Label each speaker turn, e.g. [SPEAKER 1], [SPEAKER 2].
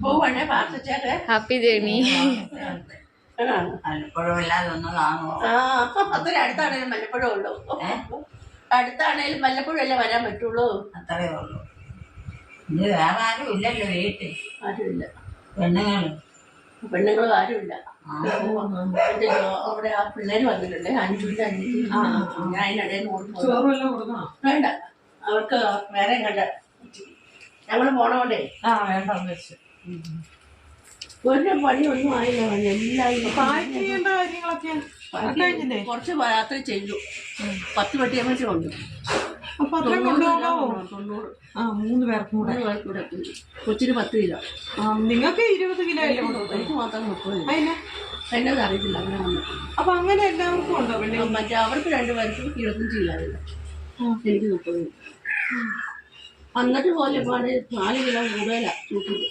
[SPEAKER 1] പോവാണേ പ്രാർത്ഥിച്ചേക്കെ.
[SPEAKER 2] Happy journey.
[SPEAKER 3] മലപ്പുഴം ഇല്ലാതെ ഒന്ന് കാണുമോ?
[SPEAKER 1] അത്രയും അടുത്താണേലും വല്ലപ്പോഴും ഉള്ളൂ. അടുത്താണേലും വല്ലപ്പോഴും അല്ലേ വരാൻ പറ്റുള്ളൂ.
[SPEAKER 3] അത്രേ ഉള്ളൂ. ഇത് വേറെ ആരും ഇല്ലല്ലോ വീട്ടിൽ.
[SPEAKER 1] ആരുമില്ല.
[SPEAKER 3] പെണ്ണുങ്ങളും
[SPEAKER 1] ആരുമില്ല. അവിടെ ആ പിള്ളേര് വന്നിട്ടുണ്ട്. അഞ്ചുണ്ട് അഞ്ച്. ഞാൻ അതിനിടയിൽ വേണ്ട, അവർക്ക് വേറെ കണ്ട ഞങ്ങള് പോണോണ്ടേ
[SPEAKER 4] വേണ്ടെന്ന് വെച്ച്
[SPEAKER 1] ഒരു പണിയൊന്നും ആയില്ല.
[SPEAKER 4] കാര്യങ്ങളൊക്കെ
[SPEAKER 1] കുറച്ച് രാത്രി ചെയ്തു. 10 പെട്ടിയമ്മ കൊണ്ട് 90.
[SPEAKER 4] 3 പേർക്കും
[SPEAKER 1] കൂടെ കൊച്ചിന് 10 കിലോ.
[SPEAKER 4] നിങ്ങൾക്ക് 20 കിലോ അല്ലേ?
[SPEAKER 1] എനിക്ക് മാത്രം 30. അതിനത് അറിയത്തില്ല അങ്ങനെ വന്നു.
[SPEAKER 4] അപ്പൊ അങ്ങനെ എല്ലാവർക്കും ഉണ്ടോ?
[SPEAKER 1] മറ്റേ അവർക്ക് 2 പേർക്കും 25 കിലോ. എനിക്ക് 30. എന്നിട്ട് പോലെ 4 കിലോ കൂടുതലാ തൂക്കിയത്.